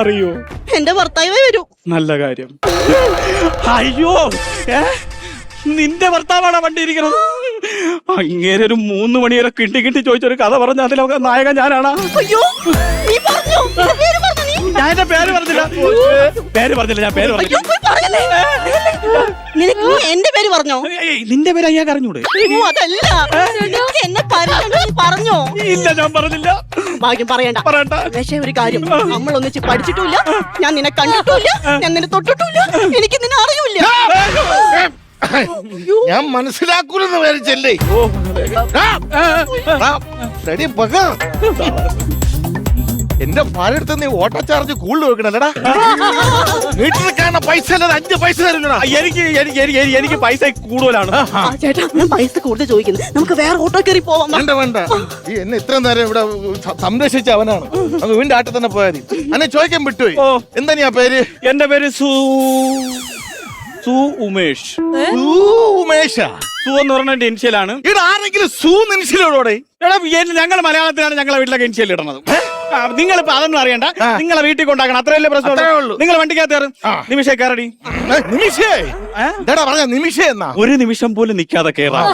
അറിയോ? എന്റെ ഭർത്താവേ വരൂ. നല്ല കാര്യം. അയ്യോ, നിന്റെ ഭർത്താവാണ് വണ്ടി ഇരിക്കുന്നത്. അങ്ങേരെ ഒരു 3 മണി വരെ കിട്ടി ചോദിച്ചൊരു കഥ പറഞ്ഞ അതിലൊക്കെ നായകൻ ഞാനാണ്. അയ്യോ, നീ പറഞ്ഞോ? നിന്റെ പേര് പറഞ്ഞോ നീ? ഞാൻ എന്റെ പേര് പറഞ്ഞില്ല. ഞാൻ പേര് പറഞ്ഞു. അയ്യോ, പോയി പറയല്ലേ. നിനക്ക് നീ എന്റെ പേര് പറഞ്ഞോ? നിന്റെ പേര് അയ്യാ അറിഞ്ഞൂടെ? അയ്യോ, അതല്ല, നിനക്ക് എന്നെ പരിചയമുണ്ടോ? നീ പറഞ്ഞോ? ഇല്ല, ഞാൻ പറഞ്ഞില്ല. ഭാഗ്യം, പറയണ്ട. പക്ഷേ ഒരു കാര്യം, നമ്മൾ ഒന്നിച്ച് പഠിച്ചിട്ടില്ല, ഞാൻ നിന്നെ കണ്ടിട്ടില്ല, ഞാൻ നിന്നെ തൊട്ടിട്ടില്ല, എനിക്ക് നിന്നെ അറിയില്ല. ഞാൻ മനസ്സിലാക്കൂലെന്ന് വിചാരിച്ചല്ലേ? എന്റെ ഭാര്യടുത്ത് നീ ഓട്ടോ ചാർജ് കൂടുതൽ വെക്കണല്ലടാ. വീട്ടിൽ കാണുന്ന പൈസ അല്ലാതെ 5 പൈസ തരുന്നടാ. എനിക്ക് പൈസ കൂടുതലാണ്. ചേട്ടാ, ഞാൻ പൈസ കൂടുതൽ ചോദിക്കുന്നു, നമുക്ക് വേറെ ഓട്ടോ കയറി പോവാം. വേണ്ട, ഈ എന്നെ ഇത്രയും നേരം ഇവിടെ സംരക്ഷിച്ച അവനാണ്. അങ്ങ് വീണ്ടും ആട്ടിൽ തന്നെ പോയാൽ മതി. അന്നെ ചോദിക്കാൻ വിട്ടുപോയി. എന്താ നീ ആ പേര്? എന്റെ പേര് സു ഉമേഷ്. ഉമേഷാ? സു എന്ന് പറഞ്ഞ ഇൻഷ്യലാണ്. ഇവിടെ ആരെങ്കിലും സൂ നിൻഷിലോടെ? എടാ, ഞങ്ങൾ മലയാളത്തിലാണ് ഞങ്ങളെ വീട്ടിലൊക്കെ ഇൻഷ്യൽ ഇടുന്നത്. നിങ്ങളിപ്പോ അതൊന്നും അറിയണ്ട, നിങ്ങളെ വീട്ടിൽ കൊണ്ടാക്കണം, അത്രയല്ലേ പ്രശ്നം. നിങ്ങൾ വണ്ടിക്കകത്ത് കയറും. നിമിഷേ കയറടി. നിമിഷേ? എന്താടാ പറഞ്ഞ? നിമിഷേ എന്നാ? ഒരു നിമിഷം പോലും നിൽക്കാതെ കയറാം.